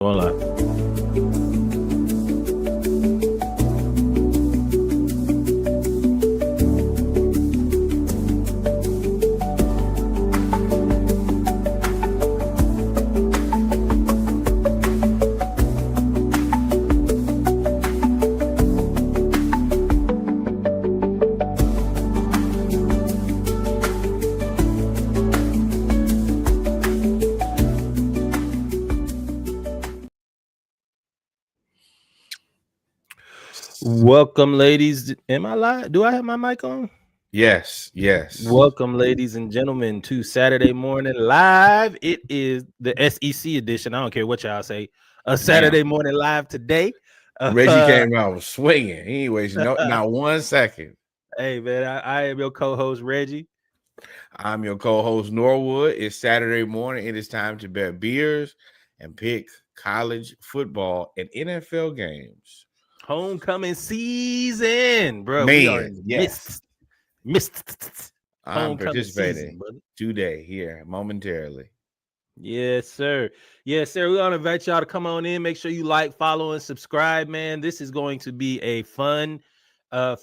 Going live. Welcome, ladies. Am I live? Do I have my mic on? Yes. Welcome, ladies and gentlemen, to Saturday Morning Live. It is the SEC edition. I don't care what y'all say. A Saturday Morning Live today. Reggie came out swinging. Anyways, not 1 second. Hey, man, I am your co-host, Reggie. I'm your co-host, Norwood. It's Saturday morning. It is time to bet beers and pick college football and NFL games. Homecoming season, bro. Man, we are in missed I'm participating season, brother. Today here momentarily. Yes, sir. Yes, sir. We want to invite y'all to come on in. Make sure you like, follow, and subscribe, man. This is going to be a fun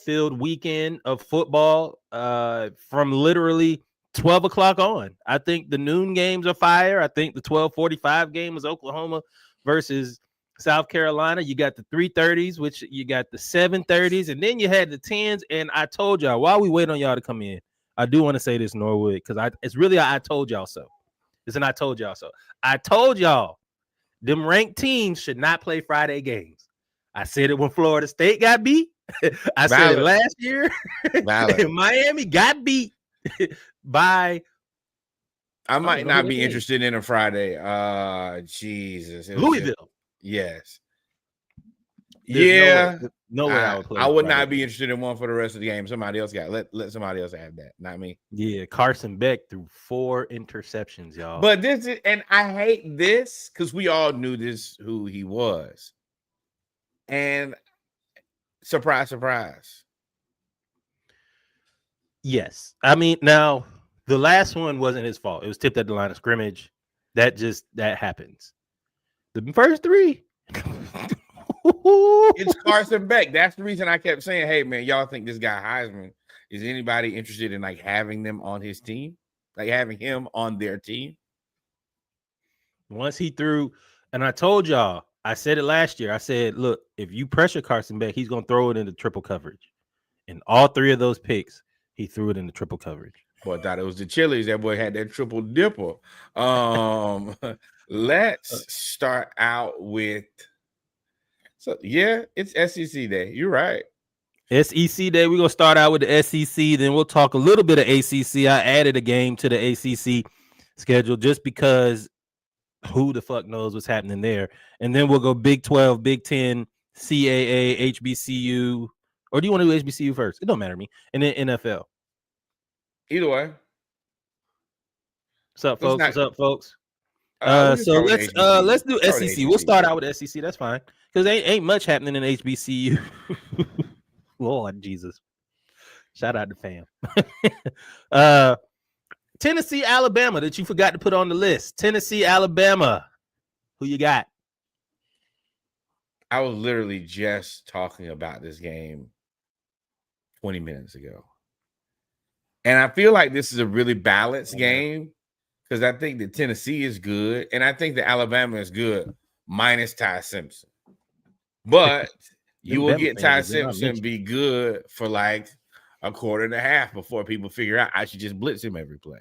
filled weekend of football from literally 12 o'clock on. I think the noon games are fire. I think the 12:45 game was Oklahoma versus South Carolina. You got the 3:30s, which you got the 7:30s, and then you had the 10s. And I told y'all, while we wait on y'all to come in, I do want to say this, Norwood, because it's really I told y'all so. Listen, I told y'all so. I told y'all them ranked teams should not play Friday games. I said it when Florida State got beat. I said it last year. Miami got beat by. I might not be interested in a Friday. Jesus. Louisville. Yes. No way I would play. I would not be interested in one for the rest of the game. Somebody else got let somebody else have that, not me. Yeah, Carson Beck threw 4 interceptions, y'all. But this is, and I hate this because we all knew this who he was. And surprise. Yes. I mean, now the last one wasn't his fault. It was tipped at the line of scrimmage. That happens. The first 3. It's Carson Beck. That's the reason I kept saying, hey, man, y'all think this guy Heisman. Is anybody interested in like having them on his team? Like having him on their team? Once he threw, and I told y'all, I said it last year. I said, look, if you pressure Carson Beck, he's going to throw it into triple coverage. And all 3 of those picks, he threw it into triple coverage. Boy, I thought it was the Chili's. That boy had that triple dipper. Let's start out with. So, yeah, it's SEC day. You're right. SEC day. We're going to start out with the SEC. Then we'll talk a little bit of ACC. I added a game to the ACC schedule just because who the fuck knows what's happening there. And then we'll go Big 12, Big 10, CAA, HBCU. Or do you want to do HBCU first? It don't matter to me. And then NFL. Either way. What's up, folks? So let's do SEC. We'll start out with SEC. That's fine. Because ain't much happening in HBCU. Lord Jesus. Shout out to fam. Tennessee, Alabama that you forgot to put on the list. Tennessee, Alabama. Who you got? I was literally just talking about this game 20 minutes ago. And I feel like this is a really balanced game because I think that Tennessee is good and I think that Alabama is good minus Ty Simpson. But you will get Ty Simpson be good for like a quarter and a half before people figure out I should just blitz him every play.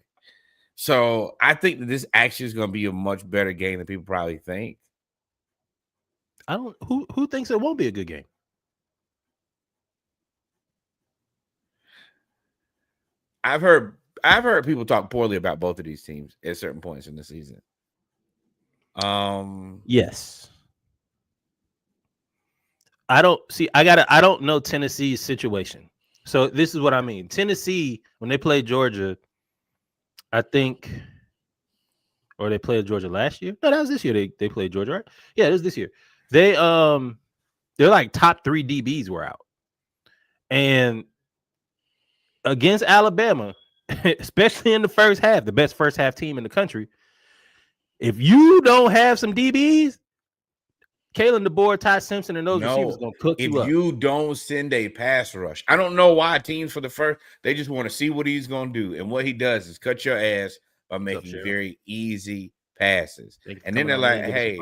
So I think that this actually is going to be a much better game than people probably think. Who thinks it won't be a good game? I've heard people talk poorly about both of these teams at certain points in the season. Yes. I don't know Tennessee's situation. So this is what I mean. Tennessee, when they played Georgia, I think, or they played Georgia last year. No, that was this year. They played Georgia, right? Yeah, it was this year. They're like top 3 DBs were out. And against Alabama, especially in the first half, the best first half team in the country, if you don't have some DBs, Kalen DeBoer, Ty Simpson, and those receivers No, gonna cook if you up. you don't send a pass rush, I don't know why teams for the first, they just want to see what he's going to do. And what he does is cut your ass by making very easy passes. And then they're like, hey,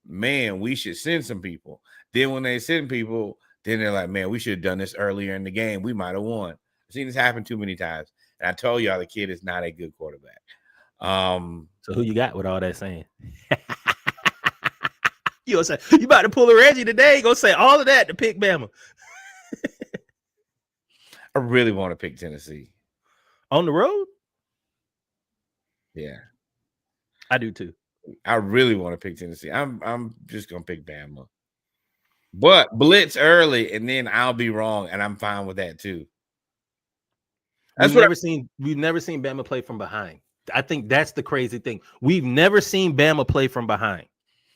man, we should send some people. Then when they send people, then they're like, man, we should have done this earlier in the game. We might have won. I've seen this happen too many times. And I told y'all the kid is not a good quarterback. So who you got with all that saying? You gonna say you about to pull a Reggie today? You gonna say all of that to pick Bama? I really want to pick Tennessee on the road. Yeah, I do too. I really want to pick Tennessee. I'm just gonna pick Bama, but blitz early, and then I'll be wrong, and I'm fine with that too. We've never seen Bama play from behind. I think that's the crazy thing. We've never seen Bama play from behind.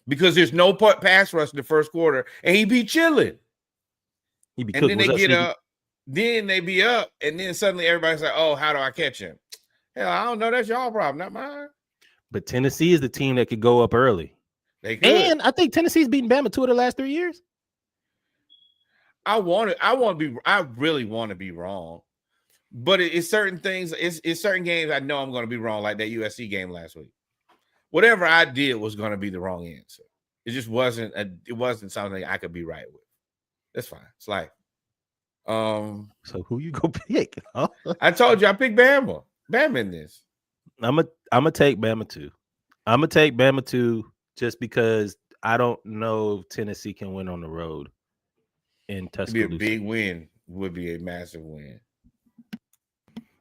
Because there's no pass rush in the first quarter, and he be chilling. And then they get up, then they be up, and then suddenly everybody's like, "Oh, how do I catch him?" Hell, I don't know. That's y'all problem, not mine. But Tennessee is the team that could go up early. They could. And I think Tennessee's beaten Bama 2 of the last 3 years. I really want to be wrong, but it's certain things. It's certain games I know I'm going to be wrong, like that USC game last week. Whatever I did was going to be the wrong answer. It just wasn't. It wasn't something I could be right with. That's fine. It's life. So who you go pick? Huh? I told you I picked Bama. Bama in this. I'm gonna take Bama too. I'm gonna take Bama too, just because I don't know if Tennessee can win on the road in Tuscaloosa. It'd be a big win. Would be a massive win.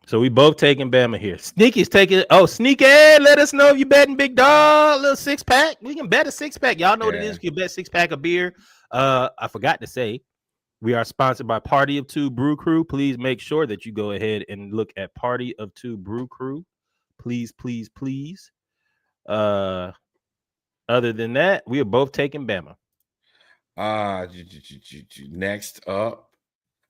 So we both taking Bama here. Sneaky's taking. Oh, Sneaky, let us know if you betting big dog. Little 6-pack. We can bet a 6-pack. Y'all know what it is. You can bet 6-pack of beer. I forgot to say, we are sponsored by Party of Two Brew Crew. Please make sure that you go ahead and look at Party of Two Brew Crew. Please, please, please. Other than that, we are both taking Bama. Next up,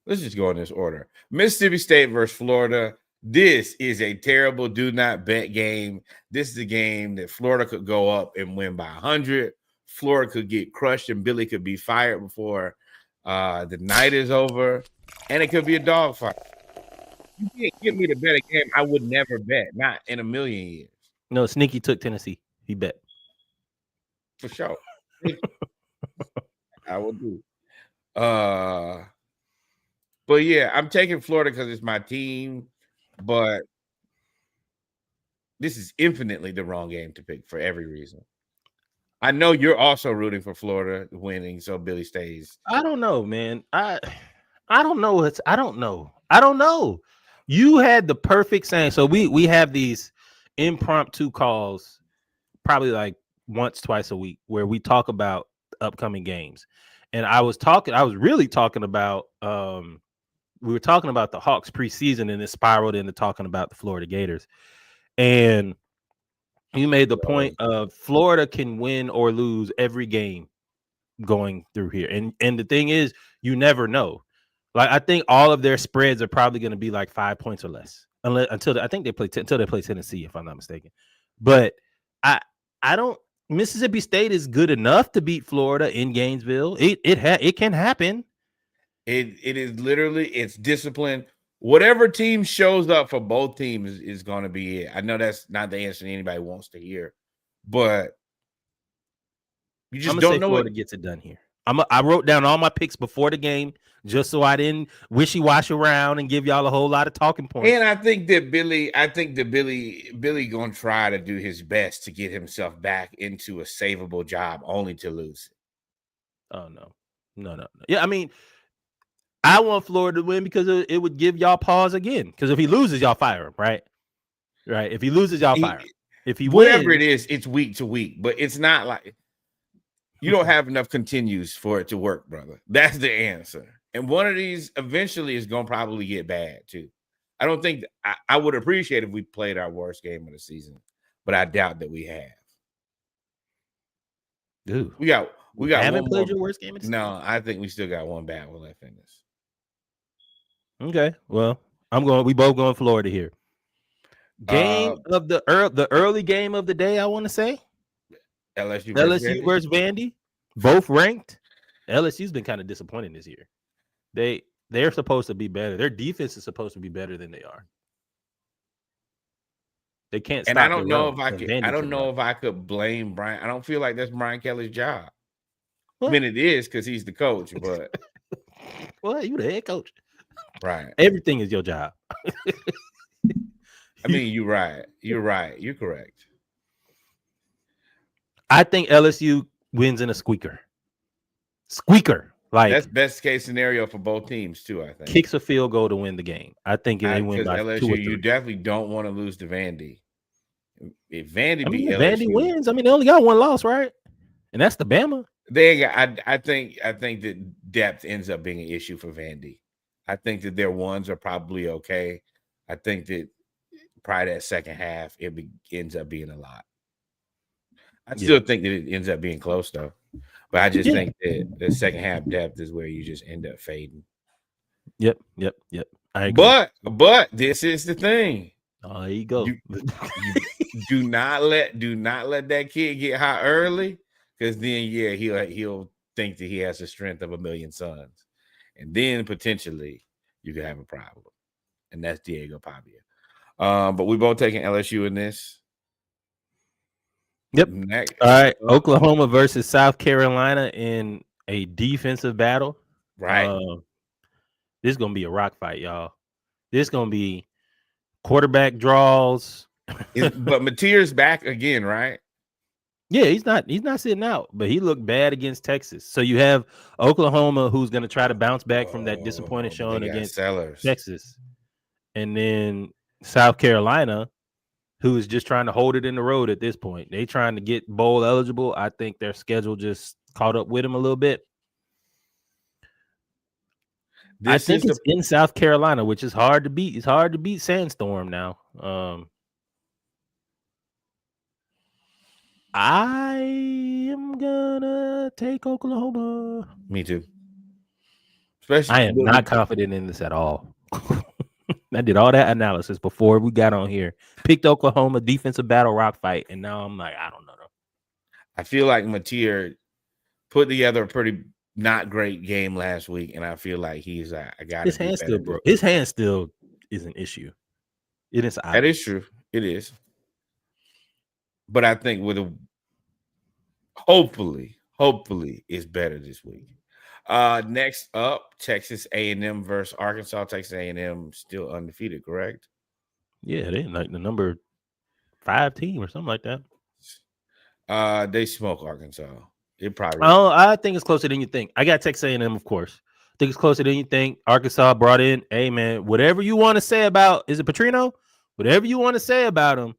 let's just go in this order. Mississippi State versus Florida. This is a terrible do not bet game. This is a game that Florida could go up and win by 100. Florida could get crushed and Billy could be fired before the night is over. And it could be a dogfight. You can't get me to bet a game I would never bet. Not in a million years. No, Sneaky took Tennessee. He bet. For sure. I will do. But yeah, I'm taking Florida because it's my team. But this is infinitely the wrong game to pick for every reason. I know you're also rooting for Florida winning, so Billy stays. I don't know, man. I don't know. I don't know. You had the perfect saying. So we have these impromptu calls, probably like once, twice a week, where we talk about upcoming games. And I was really talking about we were talking about the Hawks preseason, and it spiraled into talking about the Florida Gators. And you made the point of Florida can win or lose every game going through here. And the thing is, you never know. Like, I think all of their spreads are probably going to be like 5 points or less, until they play Tennessee, if I'm not mistaken. But I don't. Mississippi State is good enough to beat Florida in Gainesville. It can happen. It is literally, it's discipline. Whatever team shows up for both teams is going to be it. I know that's not the answer anybody wants to hear, but you just don't know Florida gets it done here. I wrote down all my picks before the game just so I didn't wishy-washy around and give y'all a whole lot of talking points. And I think that Billy gonna try to do his best to get himself back into a savable job, only to lose it. Oh no. Yeah, I mean, I want Florida to win because it would give y'all pause again. Because if he loses, y'all fire him, right? Right. If he loses, y'all fire him. If he whatever wins, it is, it's week to week, but it's not like you don't have enough continues for it to work, brother. That's the answer. And one of these eventually is gonna probably get bad too. I don't think I would appreciate if we played our worst game of the season, but I doubt that we have. Dude, we got haven't played your worst game of the season? No, I think we still got one bad one left in this. Okay, well, we both going Florida here. Game of the early game of the day, I want to say. LSU versus Vandy. both ranked. LSU's been kind of disappointing this year. They're supposed to be better. Their defense is supposed to be better than they are. They can't stop. And I don't know run, if I could. I don't know if I could blame Brian. I don't feel like that's Brian Kelly's job. What? I mean, it is because he's the coach, but well, you the head coach, right? Everything is your job. I mean, you're right. You're right. You're correct. I think LSU wins in a squeaker. Like that's best case scenario for both teams too. I think kicks a field goal to win the game. I think they win by LSU. 2 or 3. You definitely don't want to lose to Vandy. If Vandy beat LSU, Vandy wins. I mean, they only got one loss, right? And that's the Bama. I think that depth ends up being an issue for Vandy. I think that their ones are probably okay. I think that probably that second half ends up being a lot. I still think that it ends up being close though. But I just think that the second half depth is where you just end up fading. Yep. I agree. But this is the thing. Oh, there you go. You do not let that kid get hot early, because then he'll think that he has the strength of a million suns, and then potentially you could have a problem, and that's Diego Pavia. But we both taking LSU in this. Yep. Next. All right. Oklahoma versus South Carolina in a defensive battle. Right. This is gonna be a rock fight, y'all. This is gonna be quarterback draws. But Mateer's back again, right? Yeah, he's not sitting out, but he looked bad against Texas. So you have Oklahoma, who's gonna try to bounce back from that disappointing showing against Texas, and then South Carolina, who is just trying to hold it in the road at this point. They trying to get bowl eligible. I think their schedule just caught up with them a little bit. I think it's in South Carolina, which is hard to beat. It's hard to beat Sandstorm now. I am gonna take Oklahoma. Me too. I am not confident in this at all. I did all that analysis before we got on here. Picked Oklahoma defensive battle rock fight, and now I'm like, I don't know. I feel like Mateer put together a pretty not great game last week, and I feel like he's I got his hand still broke. His hand still is an issue. It is obvious. That is true. It is. But I think with hopefully it's better this week. Next up, Texas A&M versus Arkansas. Texas A&M still undefeated, correct? Yeah, they like the number 5 team or something like that. They smoke Arkansas. It probably. Oh, I think it's closer than you think. I got Texas A&M, of course. I think it's closer than you think. Arkansas brought in, hey man, whatever you want to say about, is it Petrino? Whatever you want to say about him,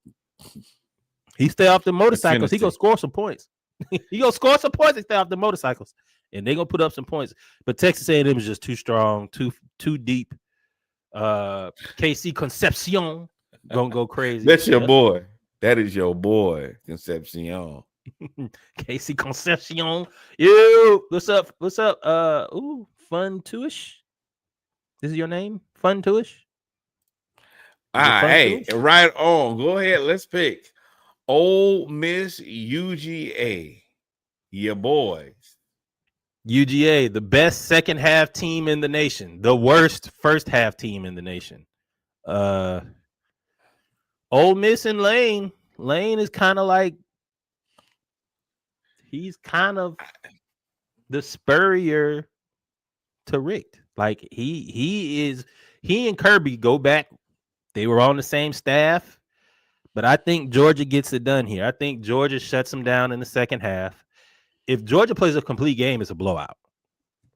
he stay off the motorcycles. He gonna score some points. He gonna score some points and stay off the motorcycles, and they gonna put up some points. But Texas A&M is just too strong, too deep. KC Concepcion gonna go crazy. That's your boy. That is your boy, Concepcion. KC Concepcion. Yo, what's up? What's up? Fun Tuish. This is your name? Fun Tuish? Hey, right on. Go ahead. Let's pick Ole Miss UGA. Your boys. UGA, the best second half team in the nation. The worst first half team in the nation. Ole Miss and Lane. Lane is kind of like, he's kind of the Spurrier to Richt. Like he and Kirby go back. They were on the same staff, but I think Georgia gets it done here. I think Georgia shuts them down in the second half. If Georgia plays a complete game, it's a blowout.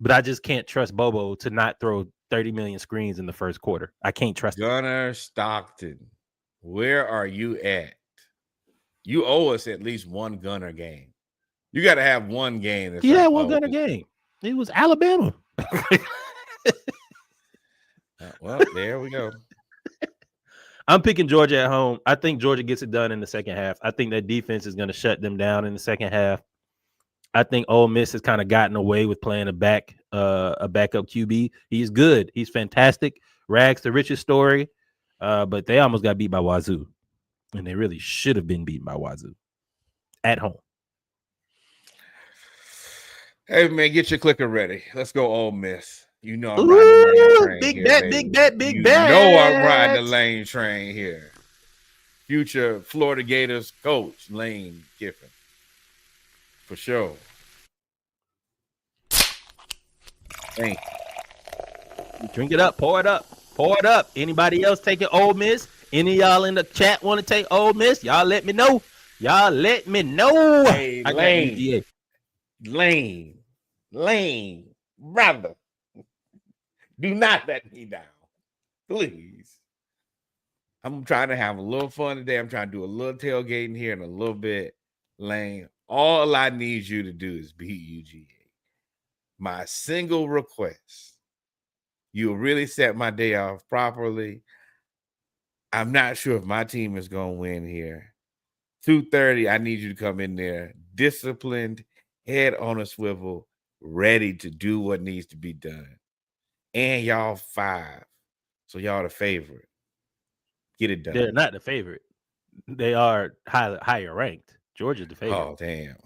But I just can't trust Bobo to not throw 30 million screens in the first quarter. I can't trust Gunnar Stockton. Where are you at? You owe us at least one Gunnar game. You got to have one game. He had one Gunnar game. It was Alabama. Well, there we go. I'm picking Georgia at home. I think Georgia gets it done in the second half. I think that defense is going to shut them down in the second half. I think Ole Miss has kind of gotten away with playing a backup QB. He's good. He's fantastic. Rags to riches story. But they almost got beat by Wazoo. And they really should have been beaten by Wazoo at home. Hey man, get your clicker ready. Let's go, Ole Miss. You know I'm riding the lane Ooh, train big here, bet, baby. big bet, big You bet. know I'm riding the lane train here. Future Florida Gators coach Lane Kiffin, for sure. Thank you. Drink it up, pour it up, pour it up. Anybody else taking Ole Miss? Any of y'all in the chat want to take Ole Miss? Y'all let me know. Y'all let me know. Hey, I got Lane. UGA. Lane, brother. Do not let me down, please. I'm trying to have a little fun today. I'm trying to do a little tailgating here in a little bit. Lane, all I need you to do is beat UGA. My single request. You'll really set my day off properly. I'm not sure if my team is going to win here. 2:30, I need you to come in there disciplined, head on a swivel, ready to do what needs to be done. And y'all 5. So y'all the favorite. Get it done. They're not the favorite. They are higher ranked. Georgia's the favorite. Oh, damn.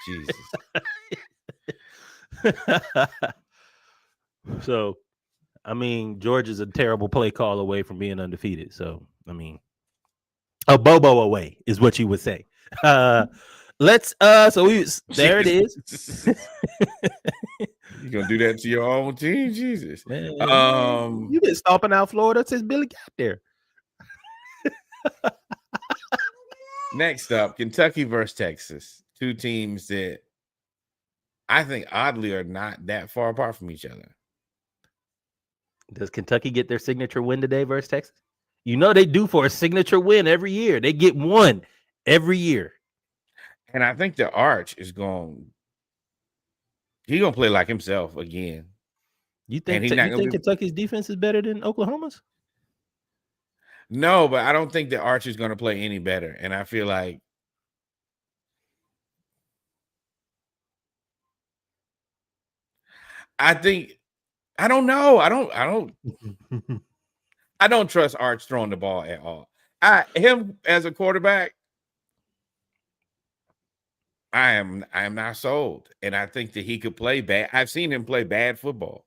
Jesus. So, I mean, Georgia's a terrible play call away from being undefeated. So, I mean, a Bobo away is what you would say. Let's there it is. You gonna do that to your own team? Jesus. Man, you've been stomping out Florida since Billy got there. Next up, Kentucky versus Texas. 2 teams that I think oddly are not that far apart from each other. Does Kentucky get their signature win today versus Texas? You know they do for a signature win every year. They get one every year. And I think the Arch is he's gonna play like himself again. You think Kentucky's defense is better than Oklahoma's? No, but I don't think the Arch is gonna play any better. And I feel like I don't know. I don't trust Arch throwing the ball at all. Him as a quarterback, I am not sold. And I think that he could play bad. I've seen him play bad football.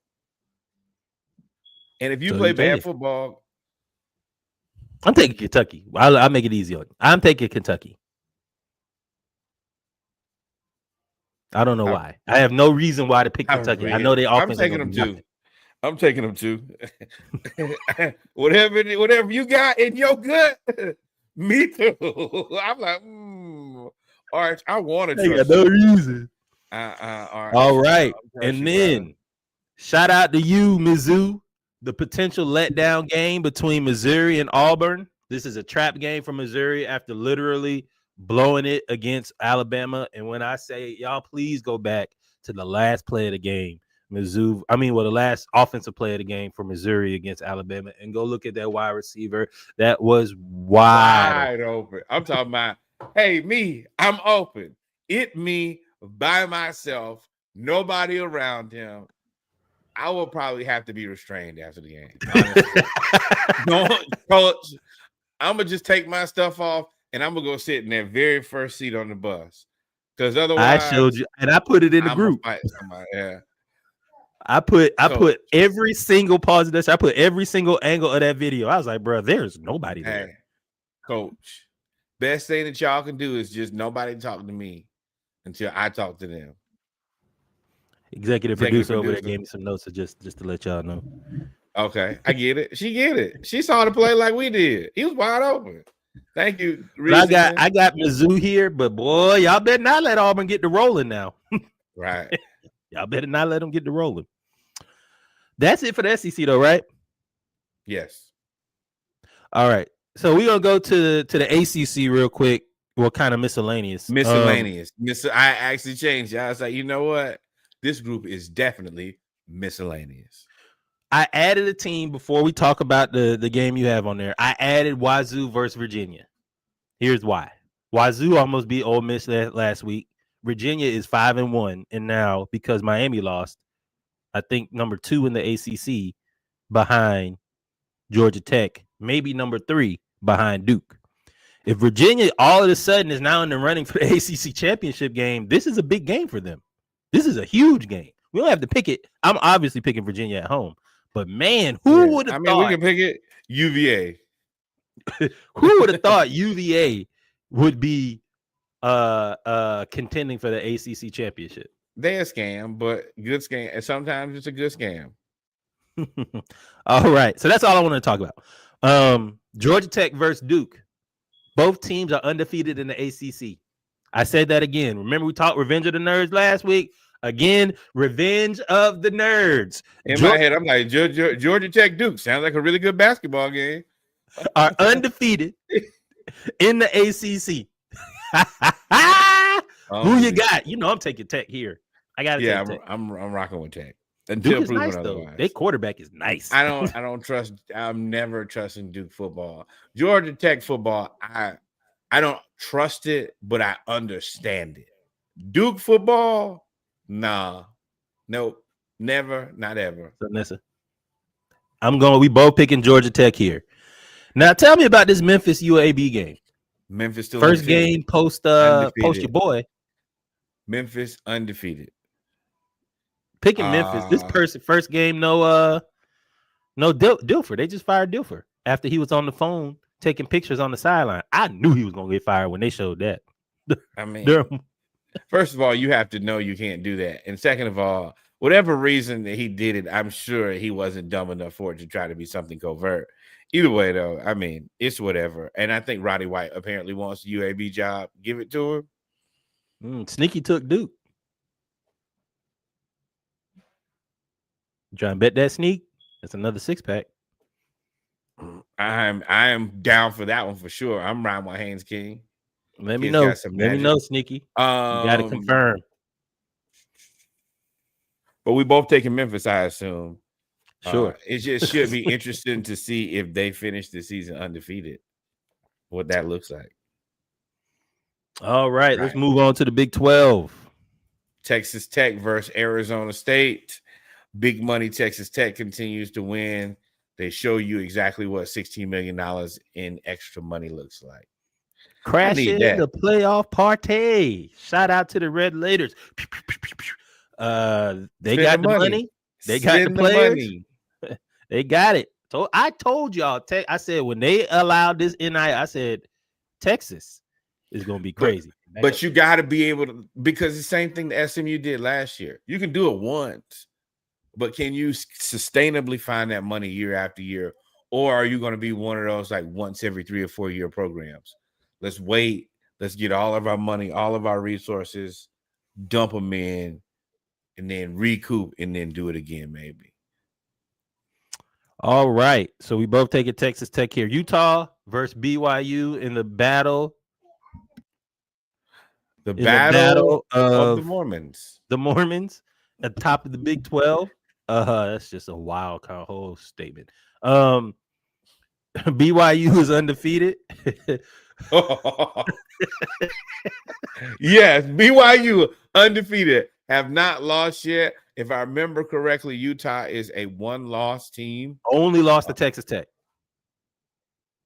And if you play bad football, I'm taking Kentucky. I'll make it easy on you. I'm taking Kentucky. I don't know why. I have no reason why to pick Kentucky. I know they offense. I'm taking them too. whatever you got in your gut, me too. I'm like, Arch, I want to trust no reason. Arch, all right. And then shout out to you, Mizzou. The potential letdown game between Missouri and Auburn. This is a trap game for Missouri after literally blowing it against Alabama. And when I say y'all, please go back to the last play of the game, the last offensive play of the game for Missouri against Alabama, and go look at that wide receiver. That was wide open. I'm talking about, hey, I'm open. Me by myself, nobody around him. I will probably have to be restrained after the game. Coach, I'm going to just take my stuff off and I'm going to go sit in that very first seat on the bus. Because otherwise, I showed you, and I put it in the group. Yeah. I put every single pause of this. I put every single angle of that video. I was like, bro, there's nobody there. Hey, Coach, best thing that y'all can do is just nobody talk to me until I talk to them. Executive producer over there gave me some notes just to let y'all know. Okay, I get it. She get it. She saw the play like we did. He was wide open. Thank you. I got Mizzou here, but boy, y'all better not let Auburn get the rolling now. Right. Y'all better not let them get the rolling. That's it for the SEC, though, right? Yes. All right. So we're gonna go to the ACC real quick. What kind of miscellaneous? I actually changed it. I was like, you know what? This group is definitely miscellaneous. I added a team before we talk about the game you have on there. I added Wazoo versus Virginia. Here's why. Wazoo almost beat Ole Miss last week. Virginia is 5-1, and now because Miami lost, I think number 2 in the ACC behind Georgia Tech, maybe number 3 behind Duke. If Virginia all of a sudden is now in the running for the ACC championship game, this is a big game for them. This is a huge game. We don't have to pick it. I'm obviously picking Virginia at home, but man, who would have thought? We can pick it. UVA. Who would have thought UVA would be contending for the ACC championship? They're a scam, but good scam. And sometimes it's a good scam. All right. So that's all I want to talk about. Georgia Tech versus Duke. Both teams are undefeated in the ACC. I said that again. Remember we talked Revenge of the Nerds last week? Again, Revenge of the Nerds. In my head, I'm like, Georgia Tech Duke. Sounds like a really good basketball game. Are undefeated in the ACC. Who you got? You know I'm taking Tech here. I got to take Tech. I'm rocking with Tech. Until Duke is nice otherwise. Though. Their quarterback is nice. I don't trust. I'm never trusting Duke football. Georgia Tech football. I don't trust it, but I understand it. Duke football, nah, nope, never, not ever. So listen, we both picking Georgia Tech here. Now tell me about this Memphis UAB game. Memphis still first undefeated. Game post your boy. Memphis undefeated. Picking Memphis. This person first game no Dilfer. They just fired Dilfer after he was on the phone taking pictures on the sideline. I knew he was gonna get fired when they showed that. I mean, first of all, you have to know you can't do that, and second of all, whatever reason that he did it, I'm sure he wasn't dumb enough for it to try to be something covert. Either way, though, I mean, it's whatever. And I think Roddy White apparently wants the UAB job. Give it to him. Sneaky took Duke. You trying to bet that sneak? That's another 6-pack. I am down for that one for sure. I'm riding with Haynes King. Let me know. Let me know, Sneaky. You got to confirm. But we both taking Memphis, I assume. Sure. It just should be interesting to see if they finish the season undefeated, what that looks like. All right, let's move on to the Big 12. Texas Tech versus Arizona State. Big money Texas Tech continues to win. They show you exactly what $16 million in extra money looks like. Crashing the playoff party. Shout out to the Red Raiders. They got the money. They got the players. They got it. So I told y'all, I said when they allowed this NIL, I said Texas is going to be crazy. But you got to be able to, because the same thing that SMU did last year. You can do it once, but can you sustainably find that money year after year? Or are you going to be one of those like once every 3 or 4 year programs? Let's wait. Let's get all of our money, all of our resources, dump them in, and then recoup and then do it again, maybe. All right. So we both take it Texas Tech here. Utah versus BYU in the battle. The battle of the Mormons. The Mormons at the top of the Big 12. That's just a wild kind of whole statement. BYU is undefeated. Yes, BYU undefeated. Have not lost yet. If I remember correctly, Utah is a one-loss team. Only lost to Texas Tech.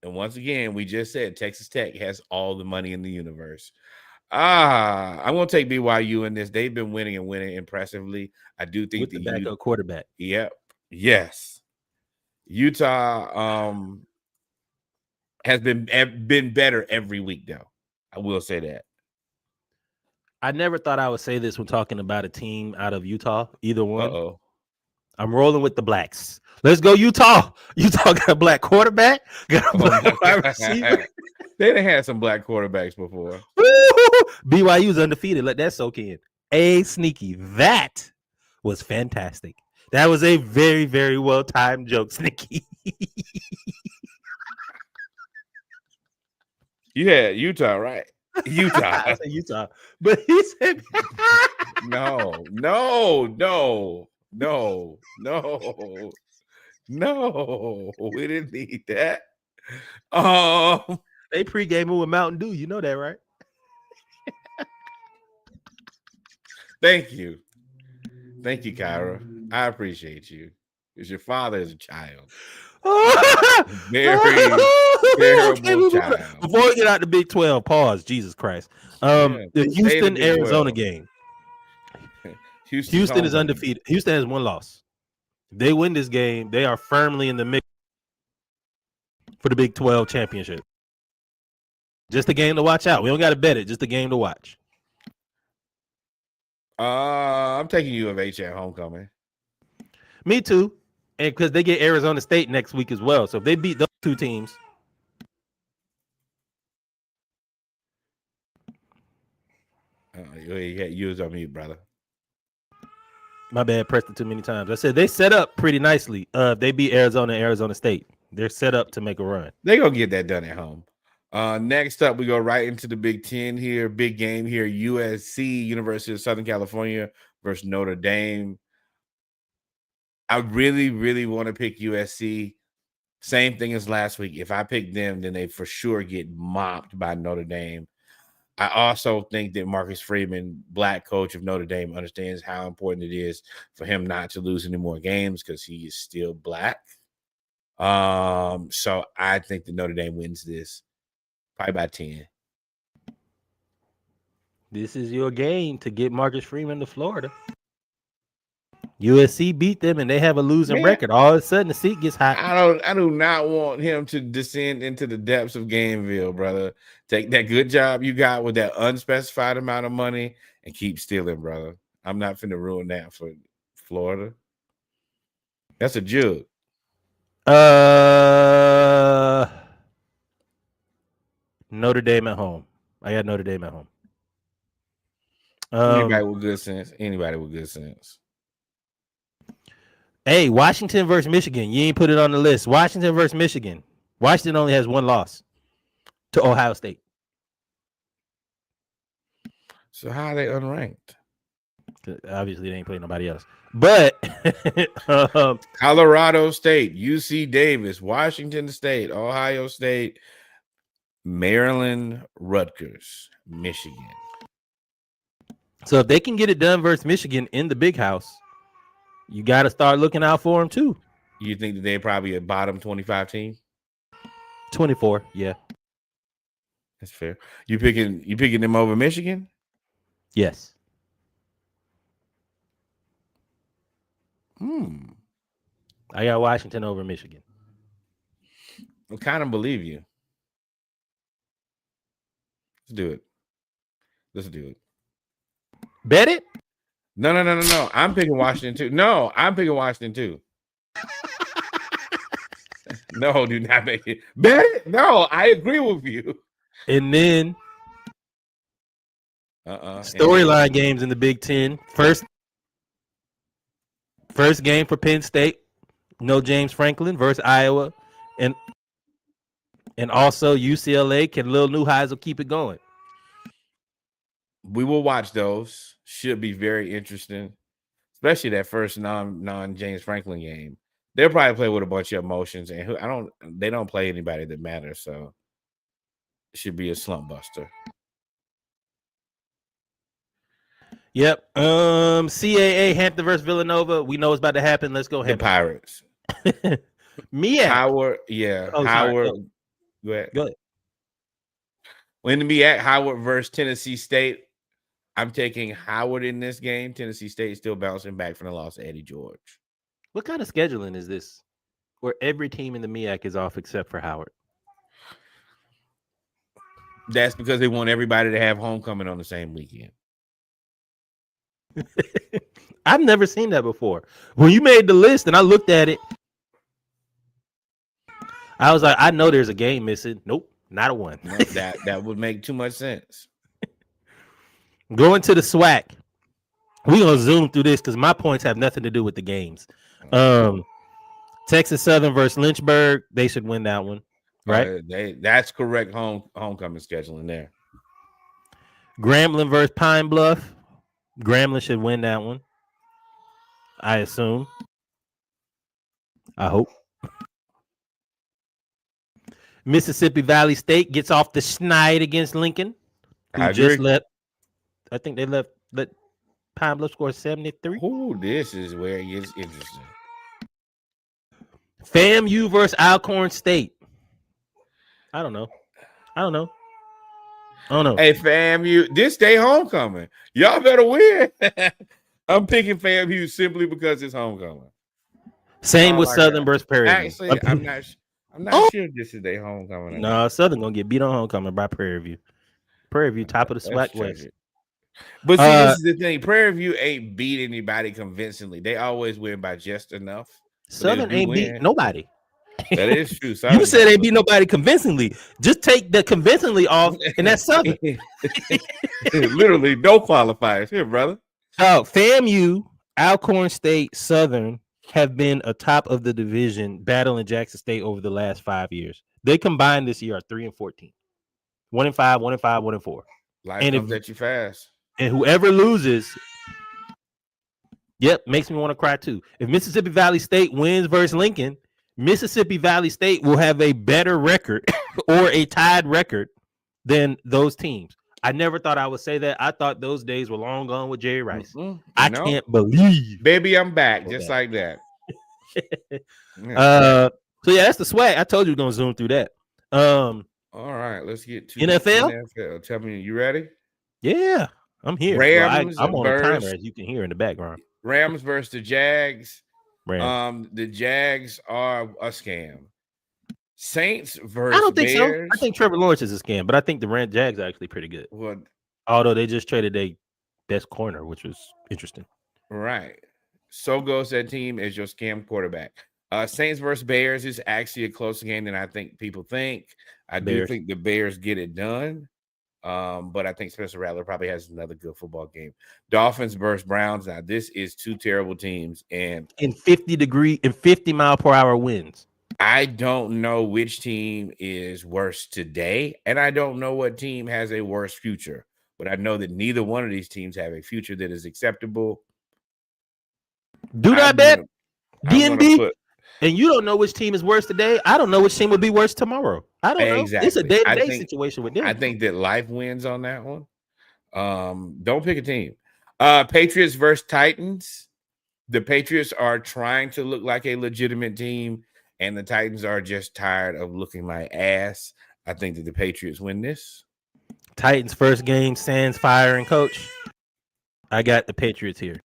And once again, we just said Texas Tech has all the money in the universe. I'm going to take BYU in this. They've been winning and winning impressively. I do think the backup quarterback. Yep. Yes. Utah has been better every week, though. I will say that. I never thought I would say this when talking about a team out of Utah, either one. Uh-oh. I'm rolling with the Blacks. Let's go, Utah. Utah got a black quarterback, got a black wide receiver. They done had some black quarterbacks before. BYU's undefeated. Let that soak in. Sneaky. That was fantastic. That was a very, very well-timed joke, Sneaky. You had Utah, right? Utah. I said Utah. But he said No. We didn't need that. They pre-gaming with Mountain Dew. You know that, right? Thank you, Kyra. I appreciate you. Because your father is a child. Very terrible child. Before we get out the Big 12, pause. Jesus Christ. The Houston Arizona game. Houston is undefeated. Houston has 1 loss. If they win this game, they are firmly in the mix for the Big 12 championship. Just a game to watch out. We don't got to bet it. Just a game to watch. I'm taking U of H at homecoming. Me too. And because they get Arizona State next week as well. So if they beat those 2 teams. You was on mute, brother. My bad, pressed it too many times. I said they set up pretty nicely. They beat Arizona and Arizona State. They're set up to make a run. They're going to get that done at home. Next up, we go right into the Big Ten here. Big game here. USC, University of Southern California versus Notre Dame. I really, really want to pick USC. Same thing as last week. If I pick them, then they for sure get mopped by Notre Dame. I also think that Marcus Freeman, black coach of Notre Dame, understands how important it is for him not to lose any more games because he is still black. So I think that Notre Dame wins this probably by 10. This is your game to get Marcus Freeman to Florida. USC beat them and they have a losing record. All of a sudden the seat gets hot. I do not want him to descend into the depths of Gameville, brother. Take that good job you got with that unspecified amount of money and keep stealing, brother. I'm not finna ruin that for Florida. That's a jug. Notre Dame at home. I got Notre Dame at home. Anybody with good sense. Hey, Washington versus Michigan. You ain't put it on the list. Washington versus Michigan. Washington only has 1 loss to Ohio State. So how are they unranked? Obviously, they ain't playing nobody else. But Colorado State, UC Davis, Washington State, Ohio State, Maryland, Rutgers, Michigan. So if they can get it done versus Michigan in the big house, you got to start looking out for them too. You think that they're probably a bottom 25 team? 24, yeah. That's fair. You picking them over Michigan? Yes. I got Washington over Michigan. I kind of believe you. Let's do it. Bet it? No. I'm picking Washington too. No, I'm picking Washington too. No, do not make it. Bet it? No, I agree with you. And then storyline games in the Big Ten. First game for Penn State. No James Franklin versus Iowa. And also UCLA. Can Lil Neuheisel keep it going? We will watch those. Should be very interesting, especially that first non James Franklin game. They'll probably play with a bunch of emotions, and they don't play anybody that matters, so it should be a slump buster. Yep. CAA Hampton versus Villanova. We know it's about to happen. Let's go ahead. The Pirates. MEAC. Howard. Yeah. Oh, Howard. sorry. Go ahead. Go ahead. When the MEAC, Howard versus Tennessee State. I'm taking Howard in this game. Tennessee State still bouncing back from the loss of Eddie George. What kind of scheduling is this where every team in the MEAC is off except for Howard? That's because they want everybody to have homecoming on the same weekend. I've never seen that before. When you made the list and I looked at it, I was like, I know there's a game missing. Nope, not a one. No, that would make too much sense. Going to the SWAC. We're going to zoom through this because my points have nothing to do with the games. Texas Southern versus Lynchburg. They should win that one, right? That's correct homecoming scheduling there. Grambling versus Pine Bluff. Grambling should win that one, I assume. I hope. Mississippi Valley State gets off the schneid against Lincoln. I agree. I think they let Pine Bluff score 73. Ooh, this is where it gets interesting. FAMU versus Alcorn State. I don't know. Hey, FAMU, this day homecoming. Y'all better win. I'm picking FAMU simply because it's homecoming. Same Oh, with like Southern that. versus Prairie View. Actually, I'm not Oh! sure this is their homecoming. No, Southern gonna get beat on homecoming by Prairie View. Prairie View, top of the That's SWAC West. tragic. But see, this is the thing. Prairie View ain't beat anybody convincingly. They always win by just enough. Southern ain't beat nobody. That is true. You said they beat nobody convincingly. Just take the convincingly off, and that's Southern. Literally no qualifiers here, brother. Oh, FAMU, Alcorn State, Southern have been atop of the division battling Jackson State over the last 5 years. They combined this year are 3-14. 1-5, 1-5, 1-4. Life comes at you fast. And whoever loses, makes me want to cry too. If Mississippi Valley State wins versus Lincoln, Mississippi Valley State will have a better record or a tied record than those teams. I never thought I would say that. I thought those days were long gone with Jerry Rice. I can't believe. Baby, I'm back just like that. So that's the SWAC. I told you we're gonna zoom through that. All right, let's get to NFL. Tell me, you ready? Yeah, I'm here. Rams I'm on a timer, as you can hear in the background. Rams versus the Jags. Rams. The Jags are a scam. Saints versus I don't think Bears. so. I think Trevor Lawrence is a scam, but I think the Jags are actually pretty good. Well, although they just traded their best corner, which was interesting. Right. So goes that team as your scam quarterback. Saints versus Bears is actually a closer game than I think people think. I do think the Bears get it done. But I think Spencer Rattler probably has another good football game. Dolphins versus Browns. Now, this is two terrible teams, and in 50 mile per hour winds. I don't know which team is worse today, and I don't know what team has a worse future. But I know that neither one of these teams have a future that is acceptable. Do not bet DNB. And you don't know which team is worse today. I don't know which team would be worse tomorrow. I don't know. Exactly. It's a day-to-day situation with them. I think that life wins on that one. Don't pick a team. Patriots versus Titans. The Patriots are trying to look like a legitimate team, and the Titans are just tired of looking like ass. I think that the Patriots win this. Titans first game, Sands firing coach. I got the Patriots here.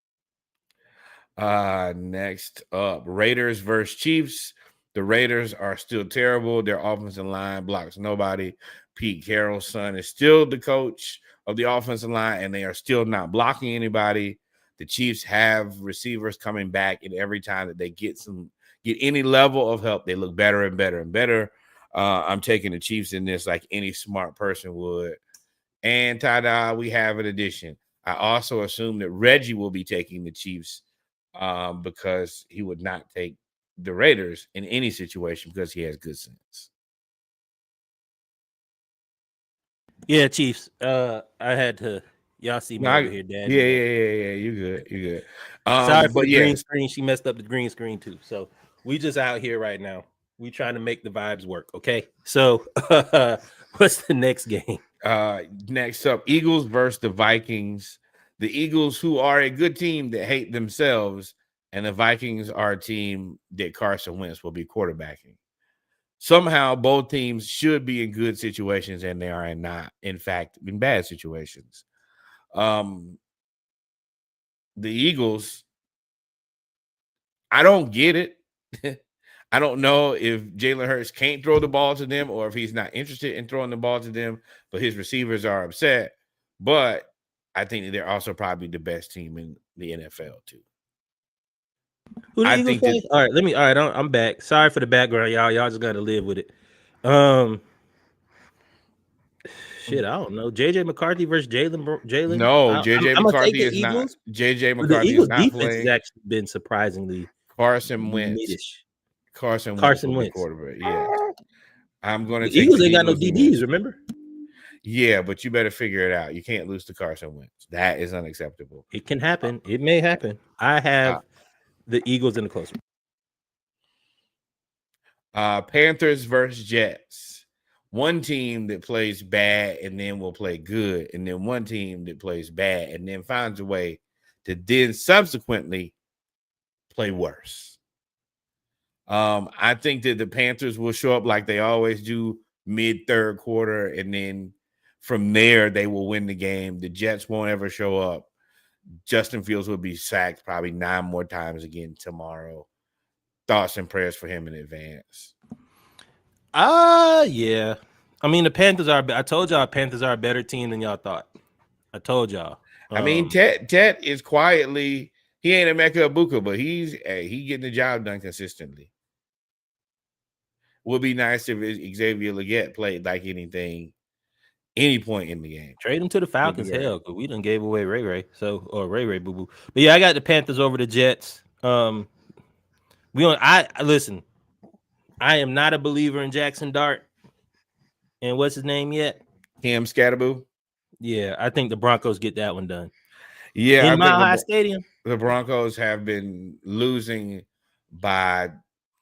Next up, Raiders versus Chiefs. The Raiders are still terrible. Their offensive line blocks nobody. Pete Carroll's son is still the coach of the offensive line, and they are still not blocking anybody. The Chiefs have receivers coming back, and every time that they get any level of help, they look better and better and better. I'm taking the Chiefs in this like any smart person would. And ta-da, we have an addition. I also assume that Reggie will be taking the Chiefs because he would not take the Raiders in any situation because he has good sense. Yeah, Chiefs. I had to. Y'all see me over here, Dad. Yeah. You good. Sorry for the green screen. She messed up the green screen too. So we just out here right now. We trying to make the vibes work. Okay. So what's the next game? Next up, Eagles versus the Vikings. The Eagles, who are a good team that hate themselves, and the Vikings are a team that Carson Wentz will be quarterbacking. Somehow, both teams should be in good situations, and they are not, in fact, in bad situations. The Eagles, I don't get it. I don't know if Jalen Hurts can't throw the ball to them or if he's not interested in throwing the ball to them, but his receivers are upset. But I think that they're also probably the best team in the NFL too. Who the Eagles play? All right, I'm back. Sorry for the background, y'all. Y'all just got to live with it. Shit, I don't know. JJ McCarthy versus Jalen. No, JJ McCarthy is not. JJ McCarthy is not playing. Has actually been surprisingly Carson Wentz. Carson Wentz. Quarterback. Yeah, I'm going to take Eagles. Ain't got no DBs. Remember? Yeah, but you better figure it out. You can't lose to Carson Wentz. That is unacceptable. It can happen. It may happen. I have the Eagles in the close one. Panthers versus Jets. One team that plays bad and then will play good, and then one team that plays bad and then finds a way to then subsequently play worse. I think that the Panthers will show up like they always do mid-third quarter, and then from there they will win the game. The Jets won't ever show up. Justin Fields will be sacked probably 9 more times again tomorrow. Thoughts and prayers for him in advance. Yeah. I mean, the Panthers are. I told y'all, Panthers are a better team than y'all thought. I told y'all. I mean, Tet is quietly. He ain't a Emeka Egbuka, but he getting the job done consistently. Would be nice if Xavier Legette played like anything, any point in the game. Trade him to the Falcons, hell, because we done gave away Ray. Or Ray Boo Boo. But yeah, I got the Panthers over the Jets. Listen. I am not a believer in Jackson Dart. And what's his name yet? Cam Scatterboo. Yeah, I think the Broncos get that one done. Yeah, in Mile High Stadium. The Broncos have been losing by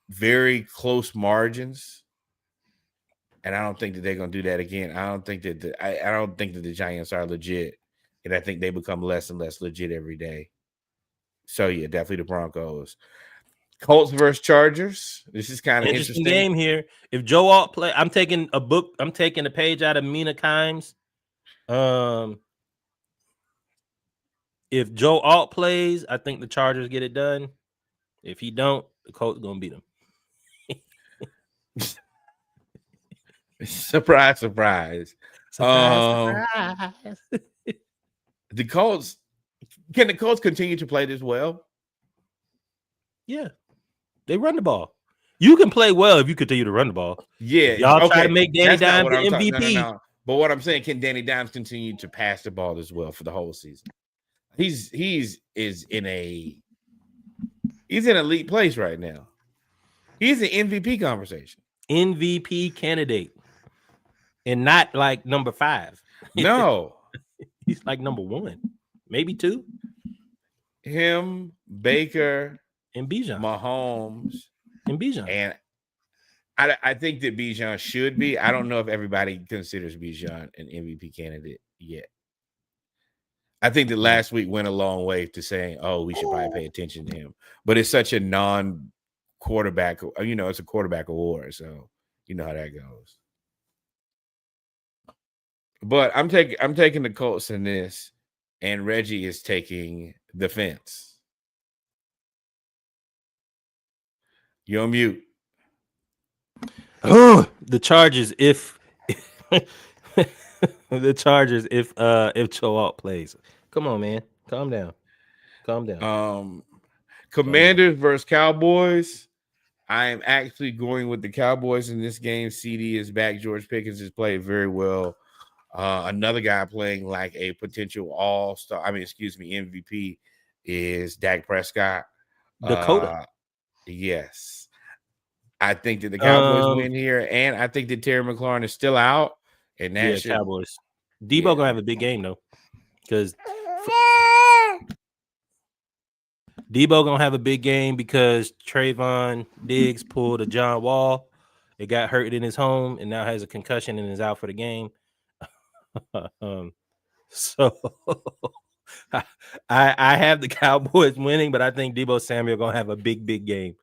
very close margins, and I don't think that they're going to do that again. I don't think that the Giants are legit, and I think they become less and less legit every day. So yeah, definitely the Broncos. Colts versus Chargers. This is kind of interesting game here. If Joe Alt play, I'm taking a page out of Mina Kimes. If Joe Alt plays, I think the Chargers get it done. If he don't, the Colts gonna beat him. Surprise. Surprise. The Colts. Can the Colts continue to play this well? Yeah. They run the ball. You can play well if you continue to run the ball. Yeah. Y'all try to make Danny Dimes the MVP. No. But what I'm saying, can Danny Dimes continue to pass the ball as well for the whole season? He's in an elite place right now. He's an MVP conversation. MVP candidate. And not like number 5. No. He's like number 1. Maybe 2. Him, Baker, and Bijan. Mahomes and Bijan. And I think that Bijan should be. I don't know if everybody considers Bijan an MVP candidate yet. I think that last week went a long way to saying, oh, we should probably pay attention to him. But it's such a non-quarterback, it's a quarterback award. So you know how that goes. But I'm taking the Colts in this, and Reggie is taking the fence. You're on mute. Oh, the Chargers if Joe Alt plays. Come on, man. Calm down. Commanders versus Cowboys. I am actually going with the Cowboys in this game. CD is back. George Pickens has played very well. Another guy playing like a potential all-star, MVP is Dak Prescott. Dakota. Yes. I think that the Cowboys win here, and I think that Terry McLaurin is still out. And that Cowboys. Debo gonna have a big game though, because Debo gonna have a big game because Trayvon Diggs pulled a John Wall. It got hurt in his home and now has a concussion and is out for the game. So I have the Cowboys winning, but I think Debo Samuel gonna have a big game.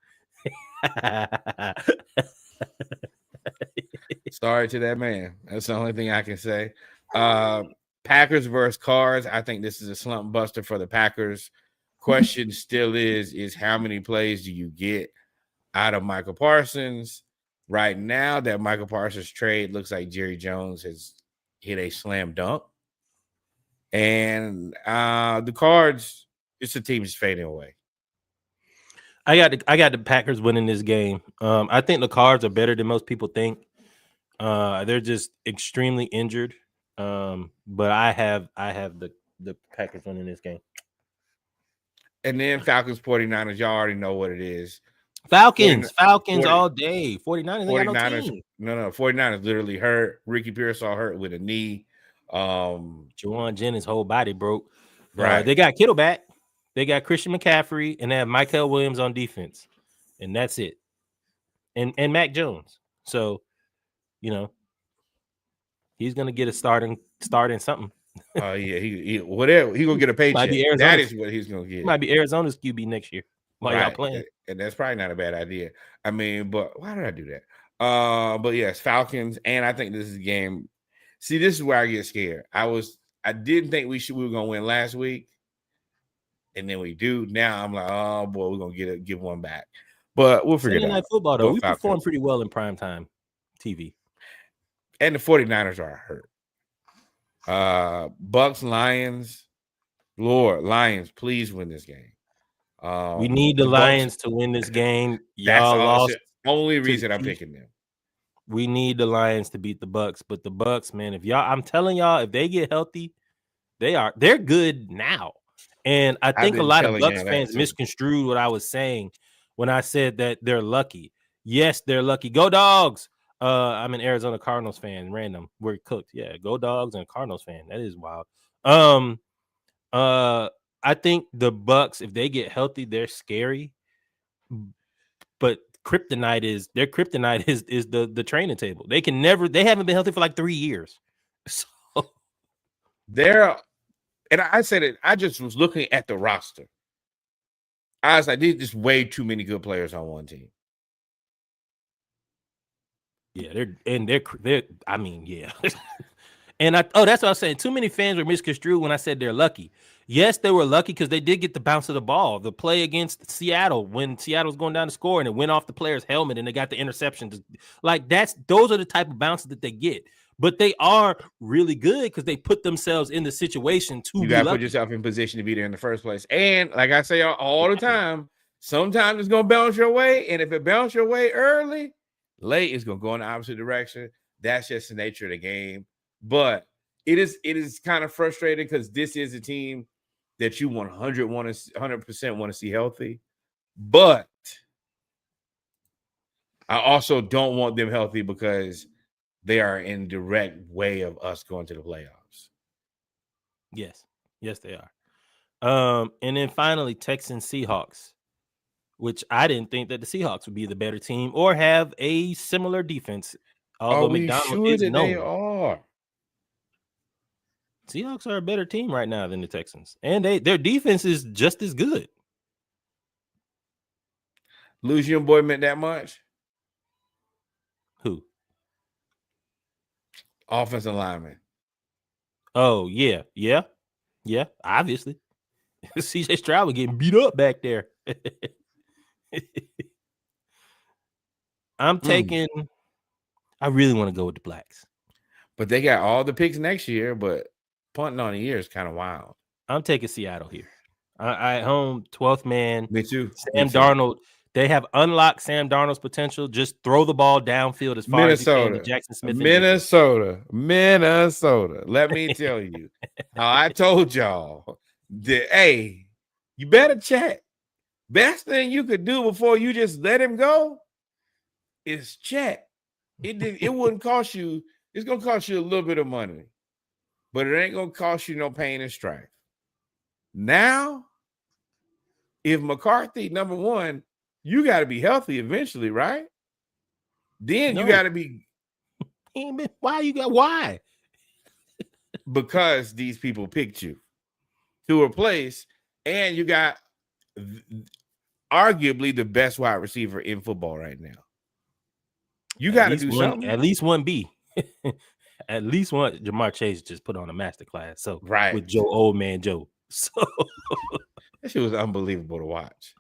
Sorry to that man. That's the only thing I can say. Packers versus Cards. I think this is a slump buster for the Packers. Question still is how many plays do you get out of Michael Parsons? Right now, that Michael Parsons trade looks like Jerry Jones has hit a slam dunk. And the Cards, it's a team that's fading away. I got the Packers winning this game. I think the Cards are better than most people think. They're just extremely injured. But I have the Packers winning this game. And then Falcons 49ers, y'all already know what it is. Falcons all day. 49ers. No. 49ers literally hurt. Ricky Pearsall hurt with a knee. Juwan Jennings' whole body broke. Right. They got Kittle back. They got Christian McCaffrey, and they have Michael Williams on defense, and that's it. And Mac Jones. So, he's gonna get a starting something. Oh yeah, he whatever he gonna get a paycheck. That is what he's gonna get. He might be Arizona's QB next year while y'all playing, and that's probably not a bad idea. I mean, but why did I do that? But yes, Falcons, and I think this is a game. See, this is where I get scared. I didn't think we were gonna win last week, and then we do. Now I'm like, oh boy, we're gonna give one back, but we'll figure it Sunday out. Night Football, though, Go we Falcons. perform pretty well in primetime TV. And the 49ers are hurt. Bucks, Lions, Lord, Lions, please win this game. We need the Lions to win this game. Y'all lost. Only reason I'm picking them. We need the Lions to beat the Bucks, but the Bucks, man, I'm telling y'all, if they get healthy, they're good now. And I think a lot of Bucks fans misconstrued what I was saying when I said that they're lucky. Yes, they're lucky. Go Dogs. I'm an Arizona Cardinals fan. Random. We're cooked. Yeah, go Dogs and Cardinals fan. That is wild. I think the Bucks, if they get healthy, they're scary. But their kryptonite is the training table. They haven't been healthy for like 3 years. So and I said it, I just was looking at the roster. I was like, there's just way too many good players on one team. Yeah, they're I mean, yeah. And that's what I was saying. Too many fans were misconstrued when I said they're lucky. Yes, they were lucky because they did get the bounce of the ball. The play against Seattle when Seattle was going down to score and it went off the player's helmet and they got the interception. Like those are the type of bounces that they get. But they are really good because they put themselves in the situation to you gotta put yourself in position to be there in the first place. And like I say all the time, sometimes it's gonna bounce your way. And if it bounces your way early, late is gonna go in the opposite direction. That's just the nature of the game. But it is kind of frustrating because this is a team that you 100% want to see healthy. But I also don't want them healthy because they are in direct way of us going to the playoffs. Yes, they are. And then finally, Texans Seahawks, which I didn't think that the Seahawks would be the better team or have a similar defense. Although McDonald is known. They are. Seahawks are a better team right now than the Texans, and their defense is just as good. Lose your boy meant that much? Who? Offensive lineman. Oh, yeah. Obviously. CJ Stroud was getting beat up back there. I'm taking I really want to go with the Blacks. But they got all the picks next year, but punting on the year is kind of wild. I'm taking Seattle here. I home 12th man. Me too. Sam Darnold. They have unlocked Sam Darnold's potential. Just throw the ball downfield as far as you can to Jackson Smith. Minnesota. Let me tell you how I told y'all that, hey, you better check. Best thing you could do before you just let him go is check. It wouldn't cost you. It's gonna cost you a little bit of money, but it ain't gonna cost you no pain and strife. Now, if McCarthy, number one, you got to be healthy eventually, right? Then you got to be. Why? Because these people picked you to replace, and you got arguably the best wide receiver in football right now. You got to do something. At least one B. At least one. Jamar Chase just put on a masterclass. So right with Old Man Joe. So that shit was unbelievable to watch.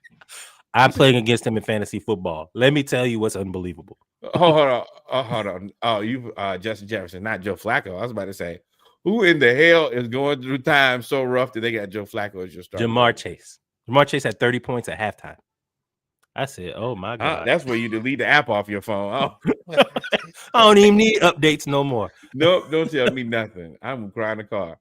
I'm playing against him in fantasy football. Let me tell you what's unbelievable. Hold on. Oh, you Justin Jefferson, not Joe Flacco. I was about to say, who in the hell is going through time so rough that they got Joe Flacco as your starter? Jamar Chase. Jamar Chase had 30 points at halftime. I said, oh my God. That's where you delete the app off your phone. Oh. I don't even need updates no more. Nope, don't tell me nothing. I'm crying the car.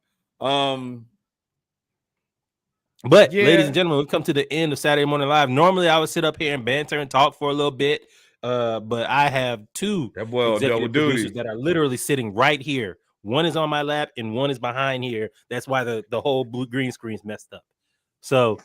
But ladies and gentlemen, we've come to the end of Saturday Morning Live. Normally, I would sit up here and banter and talk for a little bit. But I have two executive producers that are literally sitting right here. One is on my lap and one is behind here. That's why the whole blue green screen's messed up. So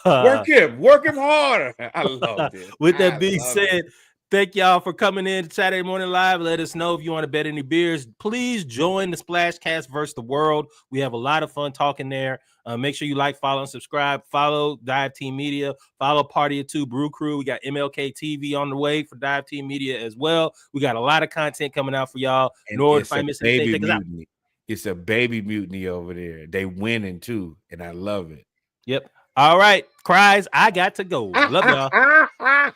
work him harder. I love it. With that being said, thank y'all for coming in to Saturday Morning Live. Let us know if you want to bet any beers. Please join the Splashcast versus the world. We have a lot of fun talking there. Make sure you like, follow, and subscribe. Follow Dive Team Media. Follow Party of Two Brew Crew. We got MLK TV on the way for Dive Team Media as well. We got a lot of content coming out for y'all. Nor if I miss anything, it's a baby mutiny over there. They winning too, and I love it. Yep. All right, cries. I got to go. Love y'all.